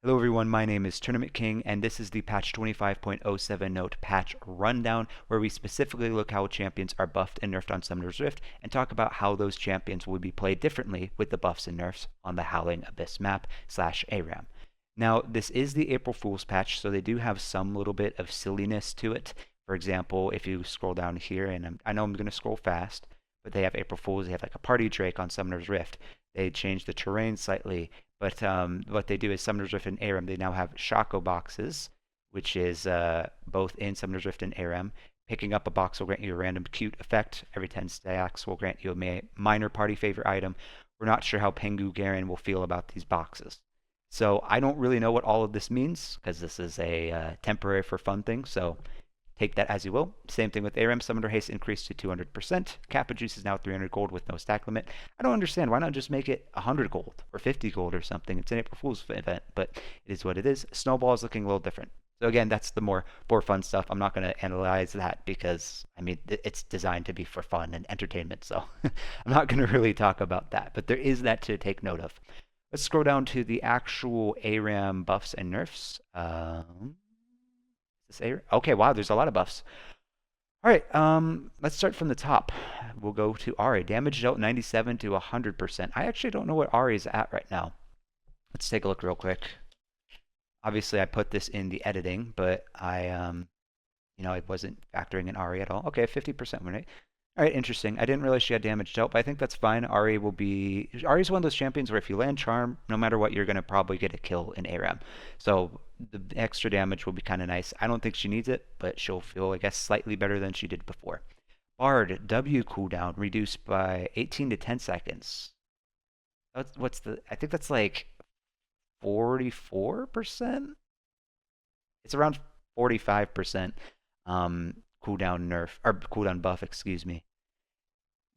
Hello everyone, my name is Tournament King, and this is the patch 25.07 note patch rundown, where we specifically look how champions are buffed and nerfed on Summoner's Rift, and talk about how those champions will be played differently with the buffs and nerfs on the Howling Abyss map / ARAM. Now, this is the April Fool's patch, so they do have some little bit of silliness to it. For example, if you scroll down here, and I know I'm going to scroll fast, but they have April Fools, they have like a party Drake on Summoner's Rift. They changed the terrain slightly. But what they do is Summoner's Rift and ARAM, they now have Shaco boxes, which is both in Summoner's Rift and ARAM. Picking up a box will grant you a random cute effect. Every 10 stacks will grant you a minor party favorite item. We're not sure how Pengu Garen will feel about these boxes. So I don't really know what all of this means, because this is a temporary for fun thing. So take that as you will. Same thing with ARAM. Summoner Haste increased to 200%. Kappa Juice is now 300 gold with no stack limit. I don't understand. Why not just make it 100 gold or 50 gold or something? It's an April Fool's event, but it is what it is. Snowball is looking a little different. So again, that's the more for fun stuff. I'm not going to analyze that because, I mean, it's designed to be for fun and entertainment. So I'm not going to really talk about that. But there is that to take note of. Let's scroll down to the actual ARAM buffs and nerfs. Okay, wow, there's a lot of buffs. All right, let's start from the top. We'll go to Ahri. Damage dealt 97 to 100%. I actually don't know what Ahri is at right now. Let's take a look real quick. Obviously, I put this in the editing, but I wasn't factoring in Ahri at all. Okay, 50% win rate. All right, interesting. I didn't realize she had damage dealt, but I think that's fine. Ahri's one of those champions where if you land Charm, no matter what, you're going to probably get a kill in ARAM. So the extra damage will be kind of nice. I don't think she needs it, but she'll feel, I guess, slightly better than she did before. Bard, W cooldown reduced by 18 to 10 seconds. I think that's like 44%? It's around 45% cooldown nerf, or cooldown buff, excuse me.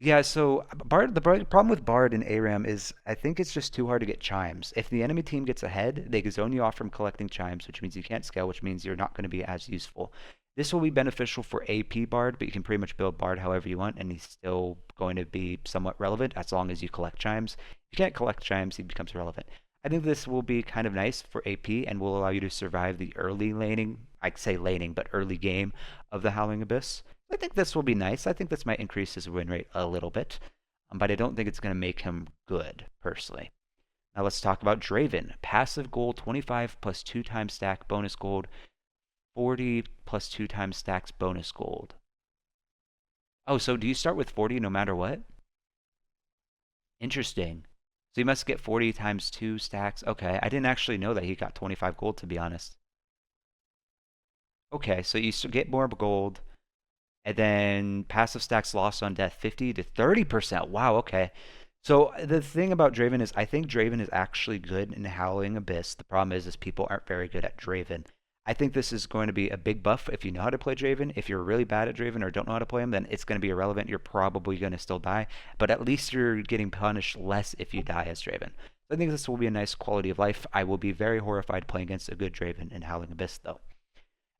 Yeah, so the problem with Bard in ARAM is I think it's just too hard to get chimes. If the enemy team gets ahead, they zone you off from collecting chimes, which means you can't scale, which means you're not going to be as useful. This will be beneficial for AP Bard, but you can pretty much build Bard however you want, and he's still going to be somewhat relevant as long as you collect chimes. If you can't collect chimes, he becomes relevant. I think this will be kind of nice for AP and will allow you to survive the early laning, I'd say laning, but early game of the Howling Abyss. I think this will be nice. I think this might increase his win rate a little bit, but I don't think it's going to make him good, personally. Now let's talk about Draven. Passive gold 25 plus 2 times stack bonus gold, 40 plus 2 times stacks bonus gold. Oh, so do you start with 40 no matter what? Interesting. So you must get 40 times 2 stacks. Okay, I didn't actually know that he got 25 gold, to be honest. Okay, so you get more gold, and then passive stacks lost on death 50 to 30%. Wow, okay. So the thing about Draven is I think Draven is actually good in Howling Abyss. The problem is people aren't very good at Draven. I think this is going to be a big buff if you know how to play Draven. If you're really bad at Draven or don't know how to play him, then it's going to be irrelevant. You're probably going to still die, but at least you're getting punished less if you die as Draven. So I think this will be a nice quality of life. I will be very horrified playing against a good Draven in Howling Abyss, though.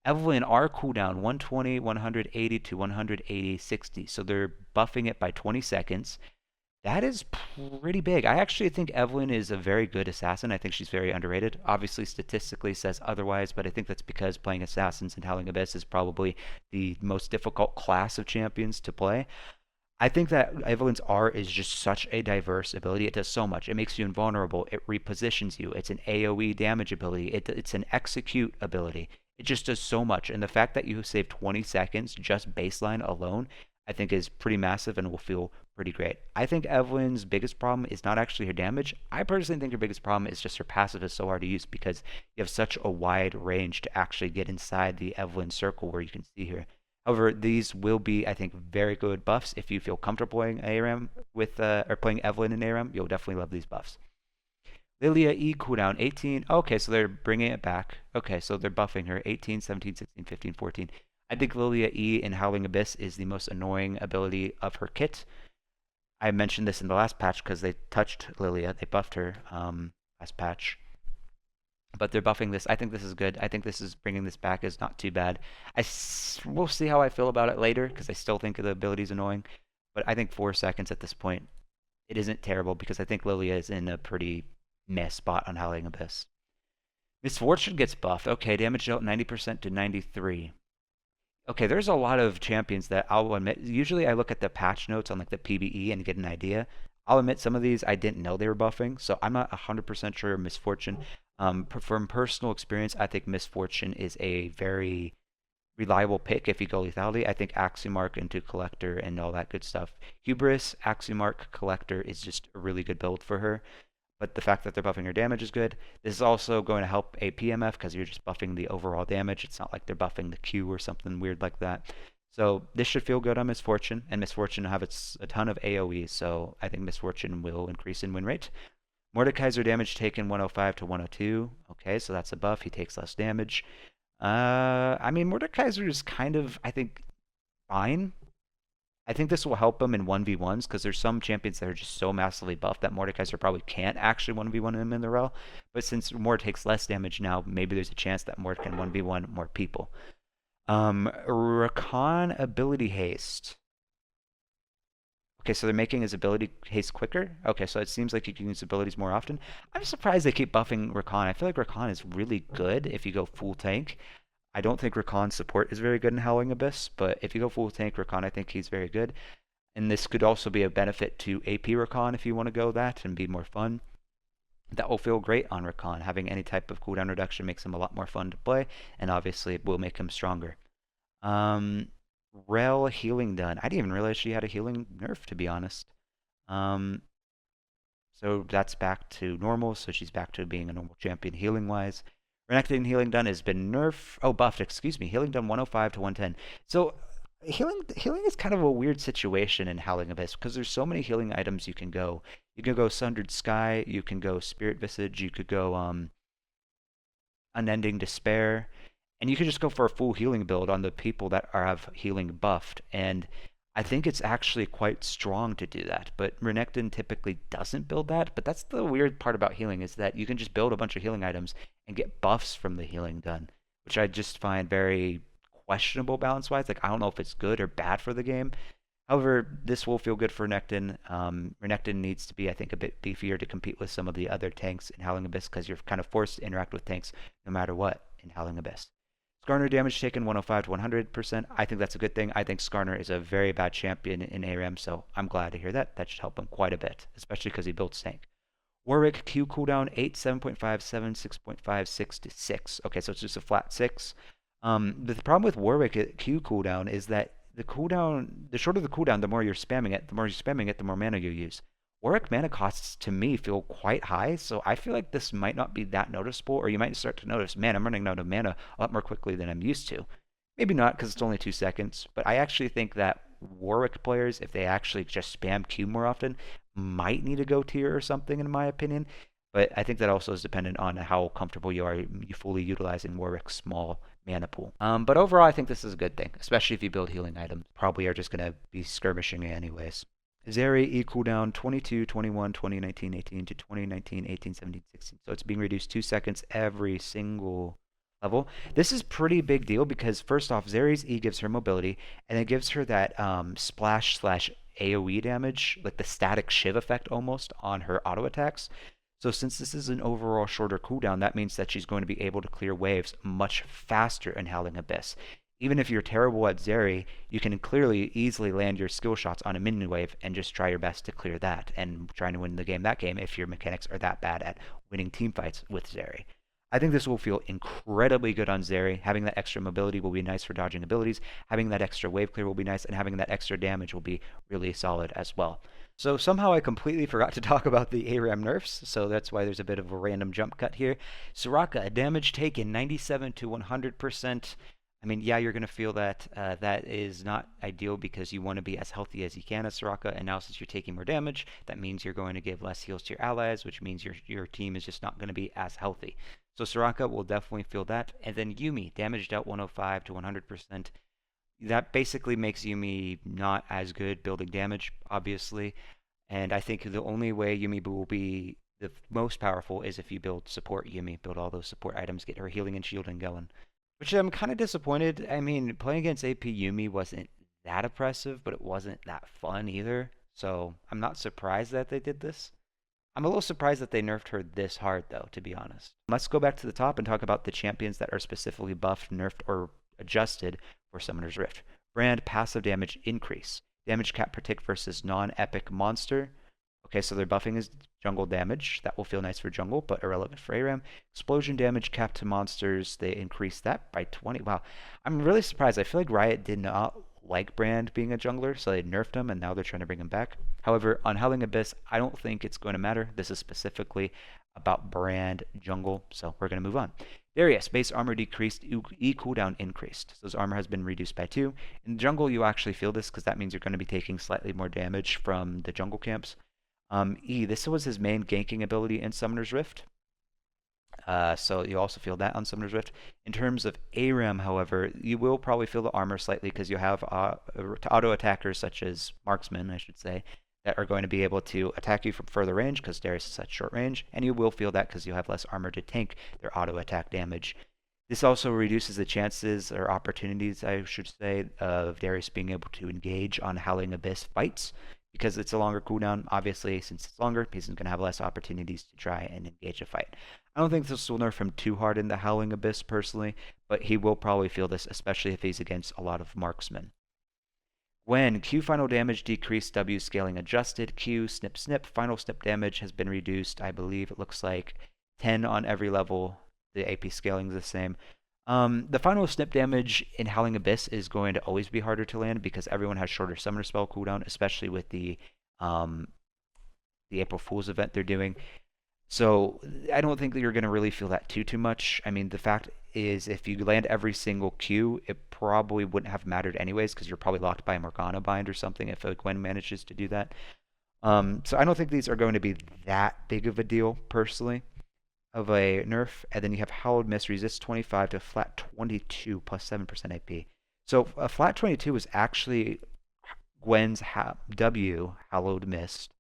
Evelynn R cooldown 120, 180 to 180, 60. So they're buffing it by 20 seconds. That is pretty big. I actually think Evelynn is a very good assassin. I think she's very underrated. Obviously, statistically says otherwise, but I think that's because playing assassins in Howling Abyss is probably the most difficult class of champions to play. I think that Evelynn's R is just such a diverse ability. It does so much. It makes you invulnerable. It repositions you. It's an AoE damage ability. It's an execute ability. It just does so much. And the fact that you save 20 seconds just baseline alone, I think is pretty massive and will feel pretty great. I think Evelynn's biggest problem is not actually her damage. I personally think her biggest problem is just her passive is so hard to use because you have such a wide range to actually get inside the Evelynn circle where you can see here. However, these will be, I think, very good buffs. If you feel comfortable playing ARAM or playing Evelynn in ARAM, you'll definitely love these buffs. Lillia E cooldown 18. Okay, so they're bringing it back. Okay, so they're buffing her 18, 17, 16, 15, 14. I think Lillia E in Howling Abyss is the most annoying ability of her kit. I mentioned this in the last patch because they touched Lillia. They buffed her last patch. But they're buffing this. I think this is good. I think this is bringing this back is not too bad. We'll see how I feel about it later because I still think the ability is annoying. But I think 4 seconds at this point, it isn't terrible because I think Lillia is in a pretty meh spot on Howling Abyss. Misfortune gets buffed. Okay, damage dealt 90% to 93. Okay, there's a lot of champions that I'll admit. Usually I look at the patch notes on like the PBE and get an idea. I'll admit some of these I didn't know they were buffing, so I'm not 100% sure Misfortune. From personal experience, I think Misfortune is a very reliable pick if you go lethality. I think Axiomark into Collector and all that good stuff. Hubris, Axiomark, Collector is just a really good build for her. But the fact that they're buffing her damage is good. This is also going to help a PMF because you're just buffing the overall damage. It's not like they're buffing the Q or something weird like that. So this should feel good on Misfortune, and Misfortune will have a ton of AoE, so I think Misfortune will increase in win rate. Mordekaiser damage taken 105 to 102. Okay, so that's a buff. He takes less damage. I mean, Mordekaiser is kind of, I think, fine. I think this will help him in 1v1s because there's some champions that are just so massively buffed that Mordekaiser probably can't actually 1v1 him in the Rell. But since Mord takes less damage now, maybe there's a chance that Mord can 1v1 more people. Rakan ability haste. Okay, so they're making his ability haste quicker. Okay, so it seems like you can use abilities more often. I'm surprised they keep buffing Rakan. I feel like Rakan is really good if you go full tank. I don't think Rakan's support is very good in Howling Abyss, but if you go full tank Rakan, I think he's very good. And this could also be a benefit to AP Rakan if you want to go that and be more fun. That will feel great on Rakan. Having any type of cooldown reduction makes him a lot more fun to play, and obviously it will make him stronger. Rell healing done. I didn't even realize she had a healing nerf, to be honest. Um, so that's back to normal, so she's back to being a normal champion healing-wise. Renekton healing done has been buffed, excuse me. Healing done 105 to 110. So healing is kind of a weird situation in Howling Abyss because there's so many healing items you can go. You can go Sundered Sky, you can go Spirit Visage, you could go Unending Despair, and you could just go for a full healing build on the people that have healing buffed. And I think it's actually quite strong to do that. But Renekton typically doesn't build that. But that's the weird part about healing is that you can just build a bunch of healing items and get buffs from the healing done, which I just find very questionable balance-wise. Like, I don't know if it's good or bad for the game. However, this will feel good for Renekton. Renekton needs to be, I think, a bit beefier to compete with some of the other tanks in Howling Abyss because you're kind of forced to interact with tanks no matter what in Howling Abyss. Skarner damage taken 105 to 100%. I think that's a good thing. I think Skarner is a very bad champion in ARAM, so I'm glad to hear that. That should help him quite a bit, especially because he builds tank. Warwick Q cooldown 8, 7.5, 7, 6.5, 6 to 6. Okay, so it's just a flat 6. The problem with Warwick Q cooldown is that the shorter the cooldown, the more you're spamming it. The more you're spamming it, the more mana you use. Warwick mana costs to me feel quite high, so I feel like this might not be that noticeable, or you might start to notice, man, I'm running out of mana a lot more quickly than I'm used to. Maybe not because it's only 2 seconds, but I actually think that Warwick players, if they actually just spam Q more often, might need a go tier or something, in my opinion. But I think that also is dependent on how comfortable you are fully utilizing Warwick's small mana pool. But overall, I think this is a good thing, especially if you build healing items. Probably are just going to be skirmishing anyways. Zeri E cooldown 22, 21, 20, 19, 18 to 20, 19, 18, 17, 16. So it's being reduced 2 seconds every single level. This is pretty big deal because first off, Zeri's E gives her mobility, and it gives her that splash slash AoE damage, like the static shiv effect almost on her auto attacks. So since this is an overall shorter cooldown, that means that she's going to be able to clear waves much faster in Howling Abyss. Even if you're terrible at Zeri, you can clearly easily land your skill shots on a minion wave and just try your best to clear that and trying to win the game that game if your mechanics are that bad at winning team fights with Zeri. I think this will feel incredibly good on Zeri. Having that extra mobility will be nice for dodging abilities. Having that extra wave clear will be nice, and having that extra damage will be really solid as well. So somehow I completely forgot to talk about the ARAM nerfs, so that's why there's a bit of a random jump cut here. Soraka, damage taken 97 to 100%. I mean, yeah, you're going to feel that that is not ideal because you want to be as healthy as you can as Soraka, and now since you're taking more damage, that means you're going to give less heals to your allies, which means your team is just not going to be as healthy. So Soraka will definitely feel that. And then Yuumi, damaged out 105 to 100%. That basically makes Yuumi not as good building damage, obviously. And I think the only way Yuumi will be the most powerful is if you build support Yuumi, build all those support items, get her healing and shielding going. Which I'm kind of disappointed. I mean, playing against AP Yuumi wasn't that oppressive, but it wasn't that fun either. So I'm not surprised that they did this. I'm a little surprised that they nerfed her this hard, though, to be honest. Let's go back to the top and talk about the champions that are specifically buffed, nerfed, or adjusted for Summoner's Rift. Brand passive damage increase. Damage cap per tick versus non-epic monster. Okay, so their buffing is jungle damage. That will feel nice for jungle, but irrelevant for ARAM. Explosion damage capped to monsters. They increased that by 20. Wow. I'm really surprised. I feel like Riot did not like Brand being a jungler, so they nerfed him, and now they're trying to bring him back. However, on Howling Abyss, I don't think it's going to matter. This is specifically about Brand jungle, so we're going to move on. Darius, base armor decreased, E cooldown increased. So his armor has been reduced by 2. In the jungle, you actually feel this because that means you're going to be taking slightly more damage from the jungle camps. This was his main ganking ability in Summoner's Rift. So you also feel that on Summoner's Rift. In terms of ARAM, however, you will probably feel the armor slightly because you have auto attackers such as marksmen, I should say, that are going to be able to attack you from further range because Darius is such short range, and you will feel that because you have less armor to tank their auto attack damage. This also reduces the chances or opportunities, I should say, of Darius being able to engage on Howling Abyss fights because it's a longer cooldown. Obviously, since it's longer, he's going to have less opportunities to try and engage a fight. I don't think this will nerf him too hard in the Howling Abyss personally, but he will probably feel this, especially if he's against a lot of marksmen. Gwen, Q final damage decreased, W scaling adjusted, Q snip snip, final snip damage has been reduced. I believe it looks like 10 on every level. The AP scaling is the same. The final snip damage in Howling Abyss is going to always be harder to land because everyone has shorter summoner spell cooldown, especially with the April Fool's event they're doing. So I don't think that you're going to really feel that too much. I mean, the fact is, if you land every single Q, it probably wouldn't have mattered anyways because you're probably locked by a Morgana bind or something if a Gwen manages to do that. So I don't think these are going to be that big of a deal personally of a nerf. And then you have Hallowed Mist resists 25 to flat 22 plus 7% AP. So a flat 22 was actually Gwen's W Hallowed Mist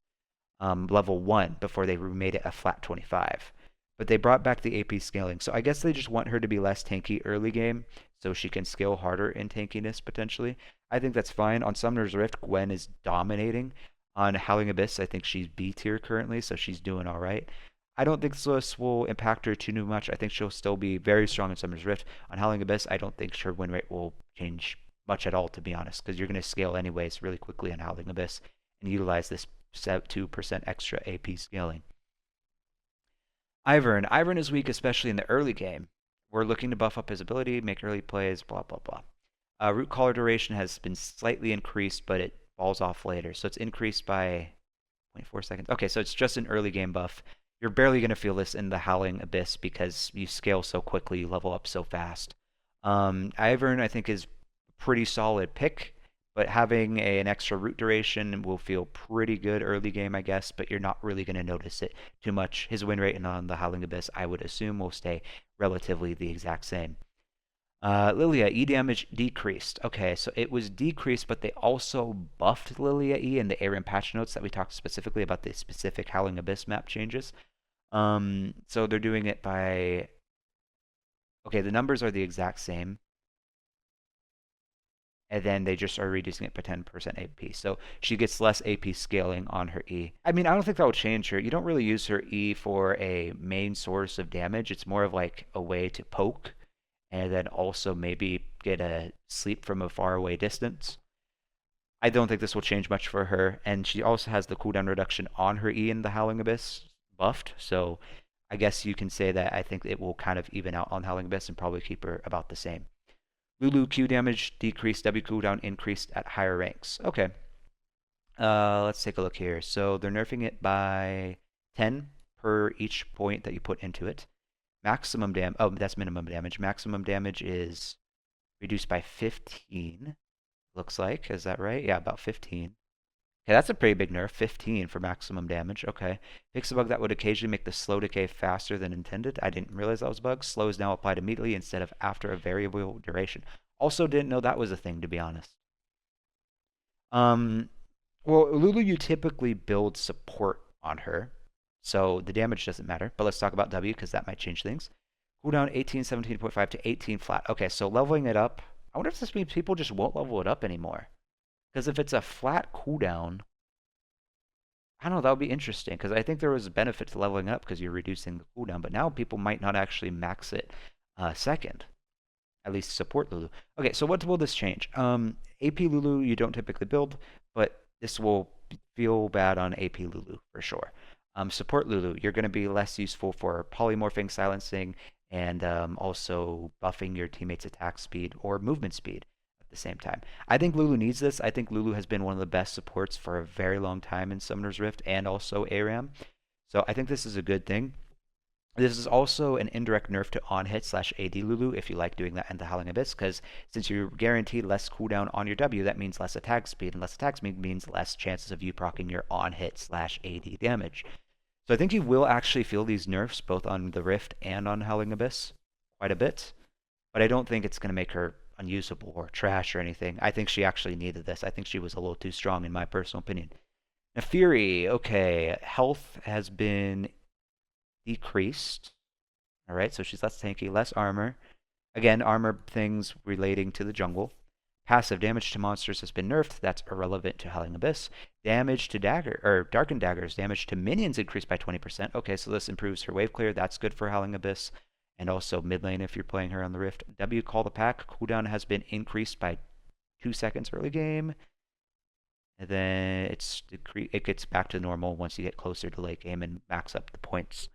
level 1 before they made it a flat 25. But they brought back the AP scaling. So I guess they just want her to be less tanky early game so she can scale harder in tankiness potentially. I think that's fine. On Summoner's Rift, Gwen is dominating. On Howling Abyss, I think she's B tier currently, so she's doing all right. I don't think this will impact her too much. I think she'll still be very strong in Summoner's Rift. On Howling Abyss, I don't think her win rate will change much at all, to be honest, because you're going to scale anyways really quickly on Howling Abyss and utilize this 2% extra AP scaling. Ivern is weak, especially in the early game. We're looking to buff up his ability, make early plays, blah, blah, blah. Root collar duration has been slightly increased, but it falls off later. So it's increased by 0.4 seconds. Okay, so it's just an early game buff. You're barely going to feel this in the Howling Abyss because you scale so quickly, you level up so fast. Ivern, I think, is a pretty solid pick, but having an extra root duration will feel pretty good early game, I guess, but you're not really going to notice it too much. His win rate on the Howling Abyss, I would assume, will stay relatively the exact same. Lillia, E damage decreased. Okay, so it was decreased, but they also buffed Lillia E in the ARAM patch notes that we talked specifically about the specific Howling Abyss map changes. So they're doing it by... Okay, the numbers are the exact same. And then they just are reducing it by 10% AP. So she gets less AP scaling on her E. I mean, I don't think that will change her. You don't really use her E for a main source of damage. It's more of like a way to poke and then also maybe get a sleep from a far away distance. I don't think this will change much for her. And she also has the cooldown reduction on her E in the Howling Abyss buffed. So I guess you can say that I think it will kind of even out on Howling Abyss and probably keep her about the same. Lulu Q damage decreased, W cooldown increased at higher ranks. Okay. Let's take a look here. So they're nerfing it by 10 per each point that you put into it. Maximum damage, oh, that's minimum damage. Maximum damage is reduced by 15, looks like. Is that right? Yeah, about 15. Okay, that's a pretty big nerf, 15 for maximum damage. Okay. Fix a bug that would occasionally make the slow decay faster than intended. I didn't realize that was a bug. Slow is now applied immediately instead of after a variable duration. Also didn't know that was a thing, to be honest. Well, Lulu, you typically build support on her, so the damage doesn't matter. But let's talk about W, because that might change things. Cooldown 18, 17.5 to 18 flat. Okay, so leveling it up. I wonder if this means people just won't level it up anymore. Because if it's a flat cooldown, I don't know, that would be interesting because I think there was a benefit to leveling up because you're reducing the cooldown, but now people might not actually max it second. At least support Lulu. Okay, so what will this change? AP Lulu you don't typically build, but this will feel bad on AP Lulu for sure. Support Lulu, you're going to be less useful for polymorphing, silencing, and also buffing your teammates' attack speed or movement speed at the same time. I think Lulu needs this. I think Lulu has been one of the best supports for a very long time in Summoner's Rift and also ARAM. So I think this is a good thing. This is also an indirect nerf to on-hit / AD Lulu if you like doing that in the Howling Abyss, because since you're guaranteed less cooldown on your W, that means less attack speed, and less attack speed means less chances of you proccing your on-hit / AD damage. So I think you will actually feel these nerfs both on the Rift and on Howling Abyss quite a bit, but I don't think it's going to make her unusable or trash or anything. I think she actually needed this. I think she was a little too strong in my personal opinion. Naafiri, okay, health has been decreased. All right, so she's less tanky, less armor. Again, armor things relating to the jungle. Passive damage to monsters has been nerfed. That's irrelevant to Howling Abyss. Damage to Darkened Daggers. Damage to minions increased by 20%. Okay, so this improves her wave clear. That's good for Howling Abyss. And also mid lane if you're playing her on the Rift. W Call the Pack. Cooldown has been increased by 2 seconds early game. And then it gets back to normal once you get closer to late game and max up the points.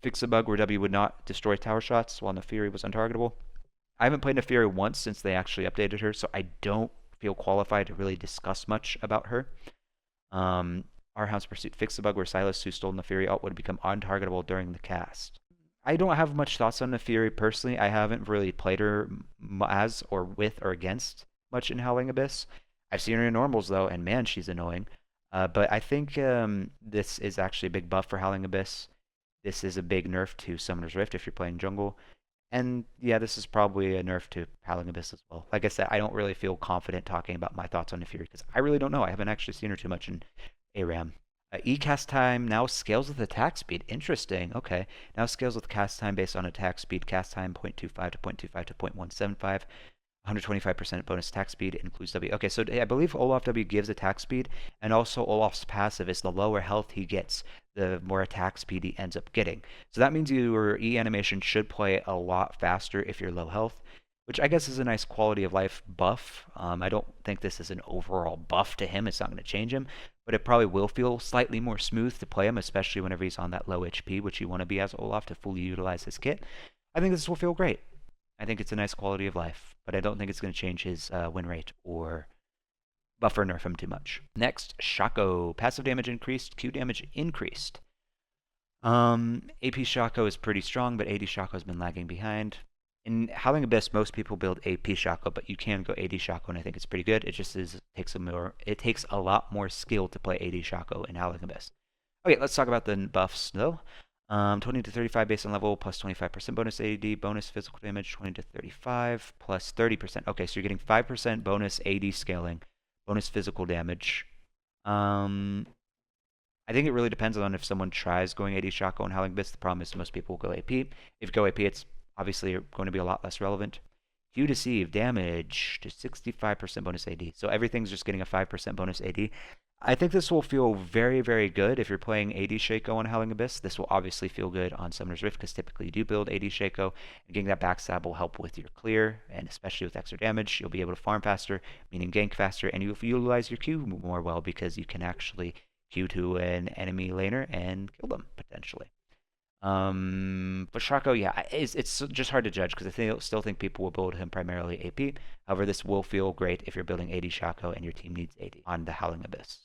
Fix a bug where W would not destroy tower shots while Naafiri was untargetable. I haven't played Naafiri once since they actually updated her, so I don't feel qualified to really discuss much about her. Our Hound's Pursuit. Fix the bug where Silas, who stole Naafiri ult, would become untargetable during the cast. I don't have much thoughts on Naafiri personally. I haven't really played her as or with or against much in Howling Abyss. I've seen her in normals though, and man, she's annoying. But I think this is actually a big buff for Howling Abyss. This is a big nerf to Summoner's Rift if you're playing jungle. And yeah, this is probably a nerf to Howling Abyss as well. Like I said, I don't really feel confident talking about my thoughts on Naafiri because I really don't know. I haven't actually seen her too much in ARAM. E-cast time now scales with attack speed. Interesting. Okay. Now scales with cast time based on attack speed. Cast time 0.25 to 0.25 to 0.175. 125% bonus attack speed includes W. Okay, so I believe Olaf W gives attack speed, and also Olaf's passive is the lower health he gets, the more attack speed he ends up getting. So that means your E animation should play a lot faster if you're low health, which I guess is a nice quality of life buff. I don't think this is an overall buff to him. It's not going to change him, but it probably will feel slightly more smooth to play him, especially whenever he's on that low HP, which you want to be as Olaf to fully utilize his kit. I think this will feel great. I think it's a nice quality of life, but I don't think it's going to change his win rate or buff or nerf him too much. Next, Shaco. Passive damage increased, Q damage increased. AP Shaco is pretty strong, but AD Shaco has been lagging behind. In Howling Abyss, most people build AP Shaco, but you can go AD Shaco, and I think it's pretty good. It just takes a lot more skill to play AD Shaco in Howling Abyss. Okay, let's talk about the buffs though. 20 to 35 based on level plus 25% bonus AD, bonus physical damage 20 to 35 plus 30%. Okay, so you're getting 5% bonus AD scaling, bonus physical damage. I think it really depends on if someone tries going AD Shaco and Howling Abyss. The problem is most people will go AP. If you go AP, it's obviously going to be a lot less relevant. Q Deceive, damage to 65% bonus AD. So everything's just getting a 5% bonus AD. I think this will feel very, very good if you're playing AD Shaco on Howling Abyss. This will obviously feel good on Summoner's Rift because typically you do build AD Shaco, and getting that backstab will help with your clear, and especially with extra damage, you'll be able to farm faster, meaning gank faster, and you'll utilize your Q more well because you can actually Q to an enemy laner and kill them, potentially. But Shaco, yeah, it's just hard to judge because I still think people will build him primarily AP. However, this will feel great if you're building AD Shaco and your team needs AD on the Howling Abyss.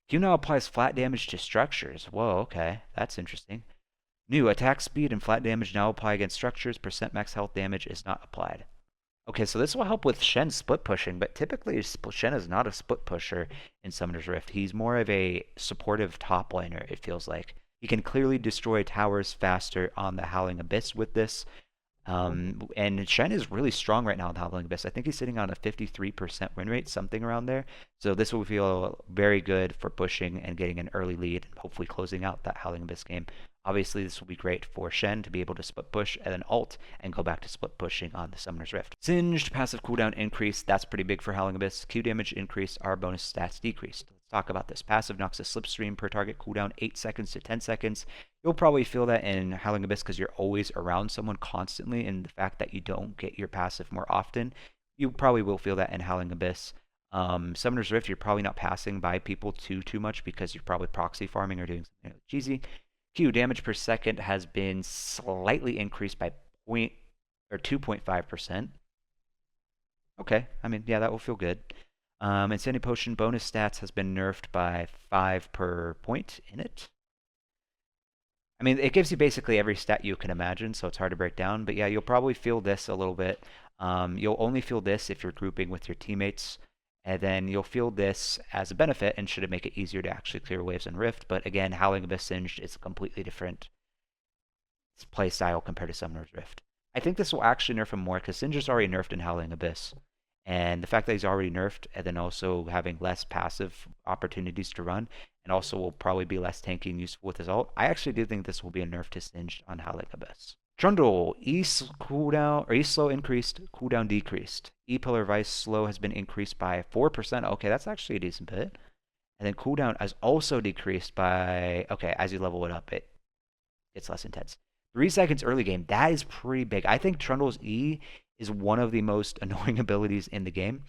Q now applies flat damage to structures. Whoa, okay, that's interesting. New attack speed and flat damage now apply against structures. Percent max health damage is not applied. Okay, so this will help with Shen split pushing, but typically Shen is not a split pusher in Summoner's Rift. He's more of a supportive top laner, it feels like. He can clearly destroy towers faster on the Howling Abyss with this. And Shen is really strong right now in the Howling Abyss. I think he's sitting on a 53% win rate, something around there. So this will feel very good for pushing and getting an early lead and hopefully closing out that Howling Abyss game. Obviously, this will be great for Shen to be able to split push and then ult and go back to split pushing on the Summoner's Rift. Singed, passive cooldown increase. That's pretty big for Howling Abyss. Q damage increased. Our bonus stats decreased. Let's talk about this. Passive knocks a slipstream per target cooldown 8 seconds to 10 seconds. You'll probably feel that in Howling Abyss because you're always around someone constantly, and the fact that you don't get your passive more often, you probably will feel that in Howling Abyss. Summoner's Rift, you're probably not passing by people too much because you're probably proxy farming or doing something cheesy. Q, damage per second has been slightly increased by 2.5%. Okay, I mean, yeah, that will feel good. Insanity Potion bonus stats has been nerfed by 5 per point in it. I mean, it gives you basically every stat you can imagine, so it's hard to break down. But yeah, you'll probably feel this a little bit. You'll only feel this if you're grouping with your teammates. And then you'll feel this as a benefit, and should it make it easier to actually clear waves and Rift. But again, Howling Abyss Singed is a completely different play style compared to Summoner's Rift. I think this will actually nerf him more, because Singed is already nerfed in Howling Abyss. And the fact that he's already nerfed, and then also having less passive opportunities to run, and also will probably be less tanky and useful with his ult, I actually do think this will be a nerf to Singed on Howling Abyss. Trundle, E cooldown, or E slow increased, cooldown decreased. E Pillar Vice slow has been increased by 4%. Okay, that's actually a decent bit. And then cooldown has also decreased by, okay, as you level it up, it's less intense. 3 seconds early game, that is pretty big. I think Trundle's E is one of the most annoying abilities in the game.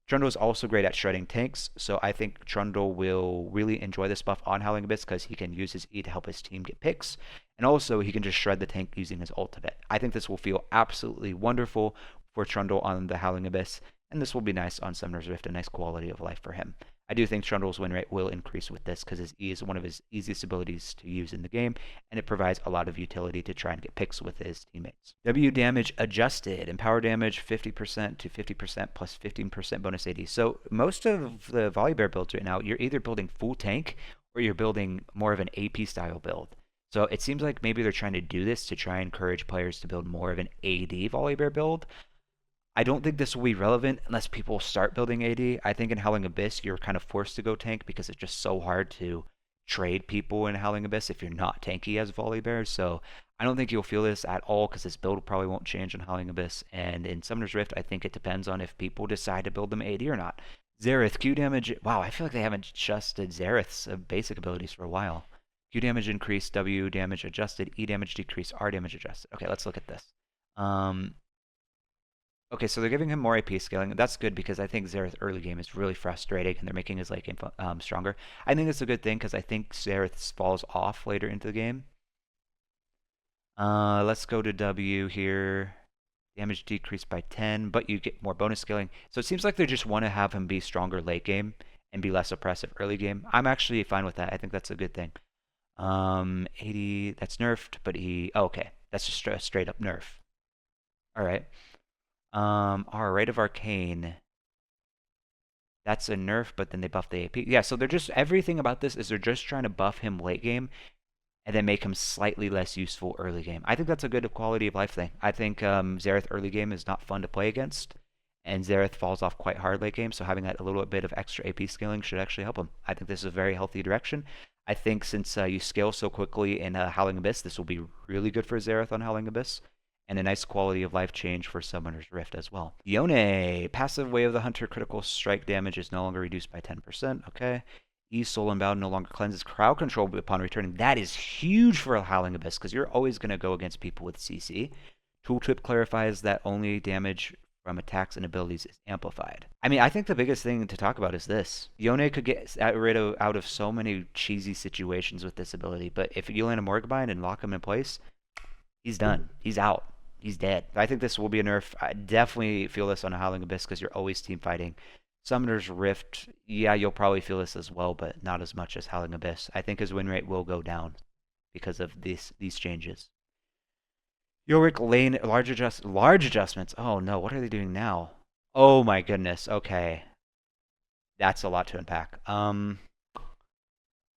Trundle is also great at shredding tanks, so I think Trundle will really enjoy this buff on Howling Abyss because he can use his E to help his team get picks, and also he can just shred the tank using his ultimate. I think this will feel absolutely wonderful for Trundle on the Howling Abyss, and this will be nice on Summoner's Rift, a nice quality of life for him. I do think Trundle's win rate will increase with this because his E is one of his easiest abilities to use in the game, and it provides a lot of utility to try and get picks with his teammates. W damage adjusted. Empower damage 50% to 50% plus 15% bonus AD. So most of the Volibear builds right now, you're either building full tank or you're building more of an AP style build. So it seems like maybe they're trying to do this to try and encourage players to build more of an AD Volibear build. I don't think this will be relevant unless people start building AD. I think in Howling Abyss, you're kind of forced to go tank because it's just so hard to trade people in Howling Abyss if you're not tanky as Volibear. So I don't think you'll feel this at all because this build probably won't change in Howling Abyss. And in Summoner's Rift, I think it depends on if people decide to build them AD or not. Xerath, Q damage. Wow, I feel like they haven't adjusted Xerath's basic abilities for a while. Q damage increased, W damage adjusted, E damage decreased, R damage adjusted. Okay, let's look at this. Okay, so they're giving him more AP scaling. That's good because I think Xerath early game is really frustrating, and they're making his late game stronger. I think it's a good thing because I think Xerath falls off later into the game. Let's go to W here. Damage decreased by 10, but you get more bonus scaling. So it seems like they just want to have him be stronger late game and be less oppressive early game. I'm actually fine with that. I think that's a good thing. 80, that's nerfed, but oh, okay. That's just a straight up nerf. All right. Our Rite of Arcane. That's a nerf, but then they buff the AP. Yeah, so they're just, everything about this is they're just trying to buff him late game and then make him slightly less useful early game. I think that's a good quality of life thing. I think Xerath early game is not fun to play against, and Xerath falls off quite hard late game, so having that a little bit of extra AP scaling should actually help him. I think this is a very healthy direction. I think since you scale so quickly in Howling Abyss, this will be really good for Xerath on Howling Abyss, and a nice quality of life change for Summoner's Rift as well. Yone, passive Way of the Hunter critical strike damage is no longer reduced by 10%. Okay. E Soul Unbound no longer cleanses crowd control upon returning. That is huge for a Howling Abyss because you're always going to go against people with CC. Tooltip clarifies that only damage from attacks and abilities is amplified. I mean, I think the biggest thing to talk about is this. Yone could get rid of out of so many cheesy situations with this ability, but if you land a Morgbind and lock him in place, he's done. He's out. He's dead. I think this will be a nerf. I definitely feel this on a Howling Abyss because you're always team fighting. Summoner's Rift, yeah, you'll probably feel this as well, but not as much as Howling Abyss. I think his win rate will go down because of these changes. Yorick lane large adjustments. Oh no, what are they doing now? Oh my goodness. Okay, that's a lot to unpack.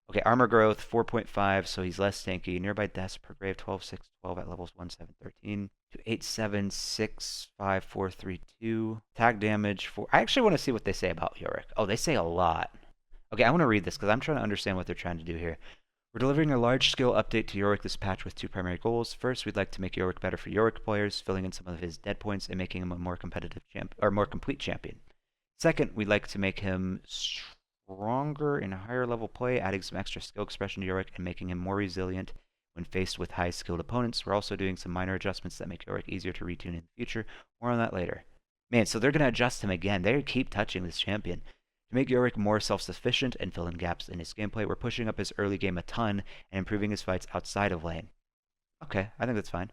Okay, armor growth 4.5, so he's less tanky. Nearby deaths per grave 12, 6, 12 at levels 1, 7, 13. To 8, 7, 6, 5, 4, 3, 2. Attack damage 4. I actually want to see what they say about Yorick. Oh, they say a lot. Okay, I want to read this because I'm trying to understand what they're trying to do here. We're delivering a large scale update to Yorick this patch with 2 primary goals. First, we'd like to make Yorick better for Yorick players, filling in some of his dead points and making him a more competitive more complete champion. Second, we'd like to make him stronger in higher level play, adding some extra skill expression to Yorick and making him more resilient when faced with high skilled opponents. We're also doing some minor adjustments that make Yorick easier to retune in the future. More on that later. Man, so they're going to adjust him again. They keep touching this champion. To make Yorick more self-sufficient and fill in gaps in his gameplay, we're pushing up his early game a ton and improving his fights outside of lane. Okay, I think that's fine.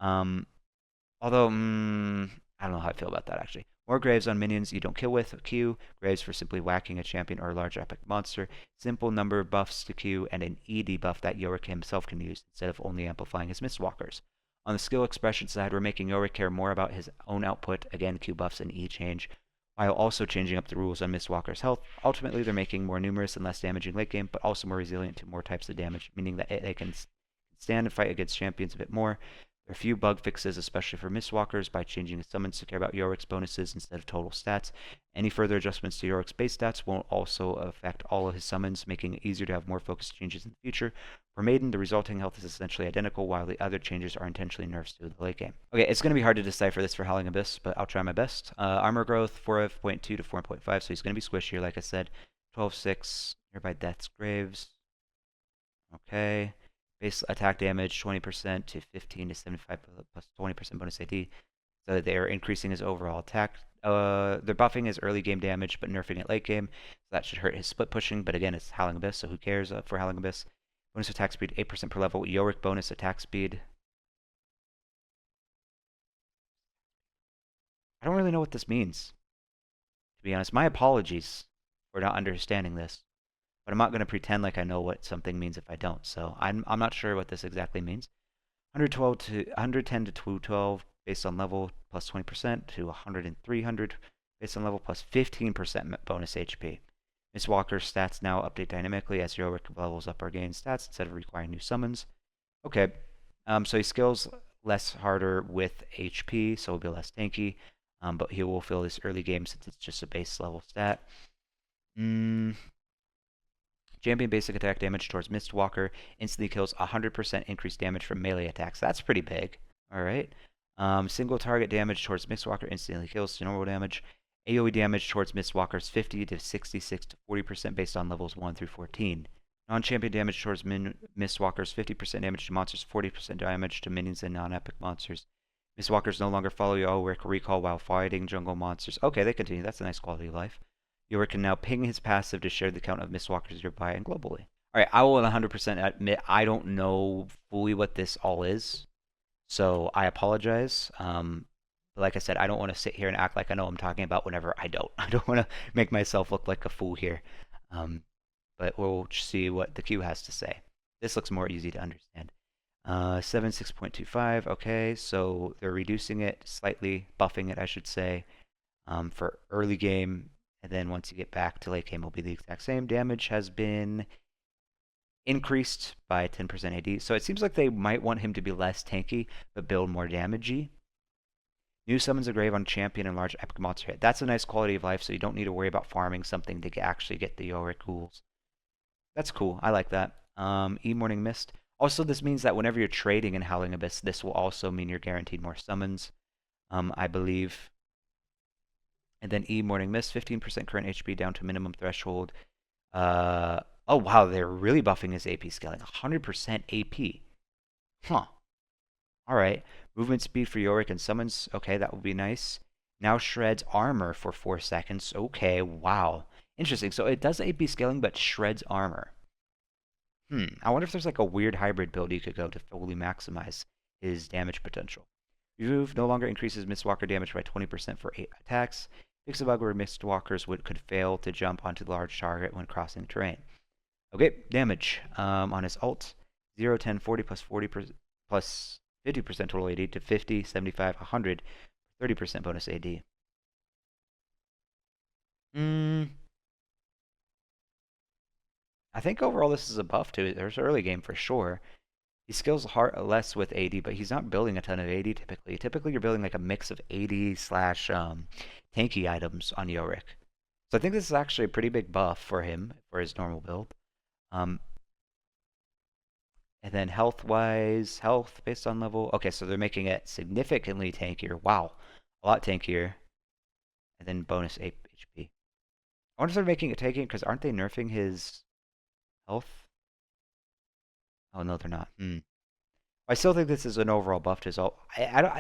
Although, I don't know how I feel about that, actually. More Graves on minions you don't kill with Q, Graves for simply whacking a champion or a large epic monster, simple number of buffs to Q, and an E debuff that Yorick himself can use, instead of only amplifying his Mistwalkers. On the skill expression side, we're making Yorick care more about his own output, again Q buffs and E change, while also changing up the rules on Mistwalker's health. Ultimately, they're making more numerous and less damaging late game, but also more resilient to more types of damage, meaning that they can stand and fight against champions a bit more. There are a few bug fixes, especially for Mistwalkers, by changing the summons to care about Yorick's bonuses instead of total stats. Any further adjustments to Yorick's base stats won't also affect all of his summons, making it easier to have more focused changes in the future. For Maiden, the resulting health is essentially identical, while the other changes are intentionally nerfs to the late game. Okay, it's going to be hard to decipher this for Howling Abyss, but I'll try my best. Armor growth, 4.2 to 4.5, so he's going to be squishier, like I said. 12.6, nearby deaths, graves. Okay. Base attack damage 20% to 15 to 75 plus 20% bonus AD. So they're increasing his overall attack. They're buffing his early game damage, but nerfing it late game. So that should hurt his split pushing, but again, it's Howling Abyss, so who cares for Howling Abyss? Bonus attack speed 8% per level. Yorick bonus attack speed. I don't really know what this means, to be honest. My apologies for not understanding this. But I'm not going to pretend like I know what something means if I don't. So I'm not sure what this exactly means. 112 to 110 to 212 based on level plus 20% to 100 and 300 based on level plus 15% bonus HP. Mistwalker's stats now update dynamically as Yorick levels up or gains stats instead of requiring new summons. Okay, so he skills less harder with HP, so he'll be less tanky, but he will fill his early game since it's just a base level stat. Champion basic attack damage towards Mistwalker instantly kills 100% increased damage from melee attacks. That's pretty big. Alright. Single target damage towards Mistwalker instantly kills to normal damage. AoE damage towards Mistwalkers 50 to 66 to 40% based on levels 1 through 14. Non-champion damage towards Mistwalkers 50% damage to monsters, 40% damage to minions and non-epic monsters. Mistwalkers no longer follow Yorick recall while fighting jungle monsters. Okay, they continue. That's a nice quality of life. Yorick can now ping his passive to share the count of Mistwalkers nearby and globally. Alright, I will 100% admit I don't know fully what this all is, so I apologize. Like I said, I don't want to sit here and act like I know what I'm talking about whenever I don't. I don't want to make myself look like a fool here. But we'll see what the queue has to say. This looks more easy to understand. 76.25, okay, so they're reducing it slightly, buffing it, I should say, for early game. And then once you get back to late game, it'll be the exact same. Damage has been increased by 10% AD. So it seems like they might want him to be less tanky, but build more damagey. New summons a grave on champion and large epic monster hit. That's a nice quality of life, so you don't need to worry about farming something to actually get the Yorick ghouls. That's cool. I like that. Morning Mist. Also, this means that whenever you're trading in Howling Abyss, this will also mean you're guaranteed more summons, I believe. And then Morning Mist, 15% current HP down to minimum threshold. Oh, wow, they're really buffing his AP scaling. 100% AP. Huh. Alright. Movement speed for Yorick and summons. Okay, that would be nice. Now shreds armor for 4 seconds. Okay, wow. Interesting. So it does AP scaling, but shreds armor. I wonder if there's like a weird hybrid build you could go to fully maximize his damage potential. Remove no longer increases Mistwalker damage by 20% for 8 attacks. Fix a bug where Mistwalkers could fail to jump onto the large target when crossing terrain. Okay, damage on his ult. 0, 10, 40 plus 40 plus 50% total AD to 50, 75, 100, 30% bonus AD. I think overall this is a buff to it. There's early game for sure. He skills less with AD, but he's not building a ton of AD typically. Typically, you're building like a mix of AD slash tanky items on Yorick. So I think this is actually a pretty big buff for him, for his normal build. And then health-wise, health based on level. Okay, so they're making it significantly tankier. Wow, a lot tankier. And then bonus HP. wonder if they're making it taking because aren't they nerfing his health? Oh no, they're not. I still think this is an overall buff to his ult.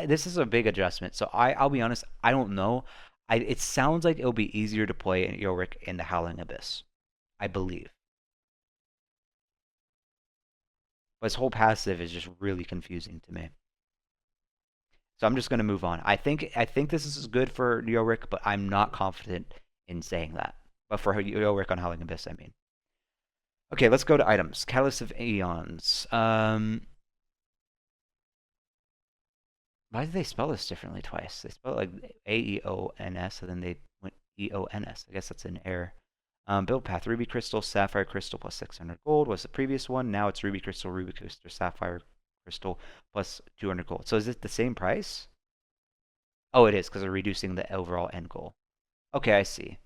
This is a big adjustment, so I'll be honest. I don't know. It sounds like it'll be easier to play in Yorick in the Howling Abyss. I believe. But his whole passive is just really confusing to me. So I'm just going to move on. I think this is good for Yorick, but I'm not confident in saying that. But for Yorick on Howling Abyss, I mean. Okay, let's go to items. Catalyst of Aeons. Why did they spell this differently twice? They spelled it like Aeons, and then they went Eons. I guess that's an error. Build path, Ruby Crystal, Sapphire Crystal plus 600 gold was the previous one. Now it's Ruby Crystal, Sapphire Crystal plus 200 gold. So is it the same price? Oh, it is, because they're reducing the overall end goal. Okay, I see.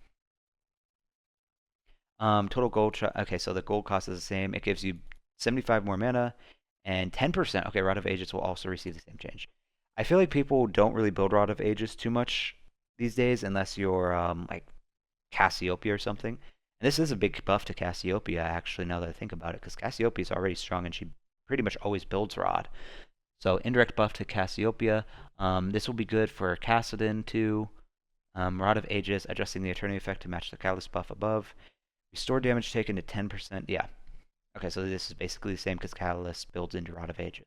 Total gold, okay, so the gold cost is the same. It gives you 75 more mana and 10%. Okay, Rod of Ages will also receive the same change. I feel like people don't really build Rod of Ages too much these days unless you're like Cassiopeia or something. And this is a big buff to Cassiopeia, actually, now that I think about it, because Cassiopeia is already strong and she pretty much always builds Rod. So indirect buff to Cassiopeia. This will be good for Kassadin too. Rod of Ages, adjusting the Eternity effect to match the Catalyst buff above. Restore damage taken to 10%. Yeah. Okay, so this is basically the same because Catalyst builds into Rod of Ages.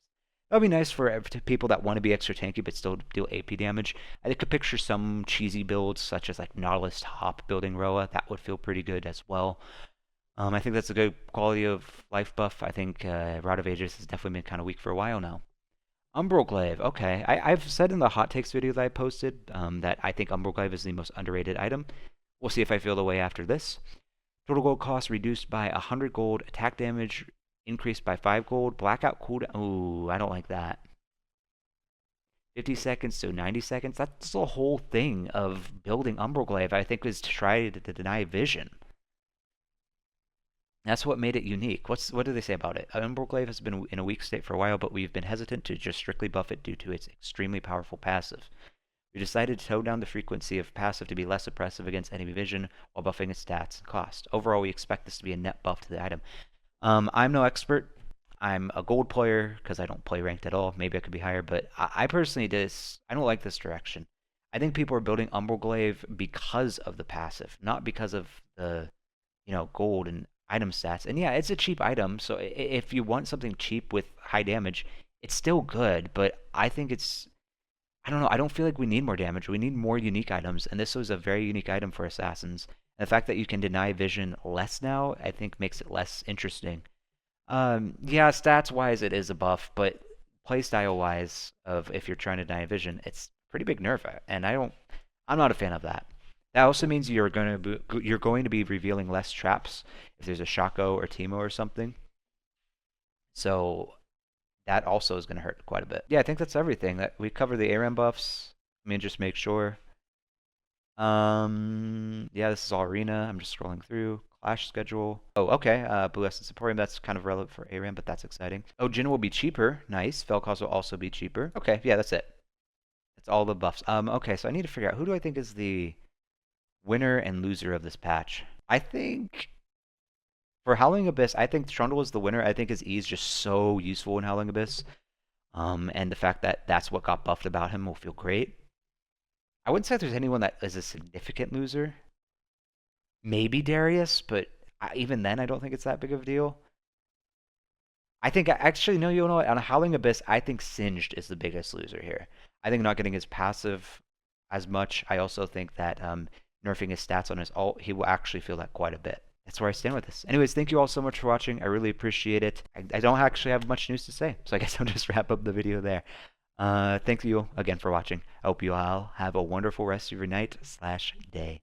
That would be nice for people that want to be extra tanky but still deal AP damage. I could picture some cheesy builds such as like Nautilus Top building Roa. That would feel pretty good as well. I think that's a good quality of life buff. I think Rod of Ages has definitely been kind of weak for a while now. Umbral Glaive. Okay, I've said in the hot takes video that I posted that I think Umbral Glaive is the most underrated item. We'll see if I feel the way after this. Total gold cost reduced by 100 gold. Attack damage increased by 5 gold. Blackout cooldown. Ooh, I don't like that. 50 seconds to 90 seconds. That's the whole thing of building Umbral Glaive, I think, is to try to deny vision. That's what made it unique. What do they say about it? Umbral Glaive has been in a weak state for a while, but we've been hesitant to just strictly buff it due to its extremely powerful passive. We decided to tone down the frequency of passive to be less oppressive against enemy vision while buffing its stats and cost. Overall, we expect this to be a net buff to the item. I'm no expert. I'm a gold player because I don't play ranked at all. Maybe I could be higher, but I personally I don't like this direction. I think people are building Umbral Glaive because of the passive, not because of the, gold and item stats. And yeah, it's a cheap item, so if you want something cheap with high damage, it's still good, but I think I don't know. I don't feel like we need more damage. We need more unique items, and this was a very unique item for assassins. And the fact that you can deny vision less now, I think makes it less interesting. Yeah, stats-wise, it is a buff, but playstyle-wise, of if you're trying to deny vision, it's pretty big nerf, and I'm not a fan of that. That also means you're going to be revealing less traps if there's a Shaco or Teemo or something. So that also is going to hurt quite a bit. Yeah, I think that's everything. That we cover the ARAM buffs. Let me just make sure. Yeah, this is all arena. I'm just scrolling through. Clash schedule. Oh, okay. Blue Essence Emporium. That's kind of relevant for ARAM, but that's exciting. Oh, Jhin will be cheaper. Nice. Vel'Koz will also be cheaper. Okay, yeah, that's it. That's all the buffs. Okay, so I need to figure out who do I think is the winner and loser of this patch. I think for Howling Abyss, I think Trundle is the winner. I think his E is just so useful in Howling Abyss. And the fact that that's what got buffed about him will feel great. I wouldn't say there's anyone that is a significant loser. Maybe Darius, but even then, I don't think it's that big of a deal. I think, actually, no, you know what? On a Howling Abyss, I think Singed is the biggest loser here. I think not getting his passive as much. I also think that nerfing his stats on his ult, he will actually feel that quite a bit. That's where I stand with this. Anyways, thank you all so much for watching. I really appreciate it. I don't actually have much news to say, so I guess I'll just wrap up the video there. Thank you again for watching. I hope you all have a wonderful rest of your night/day.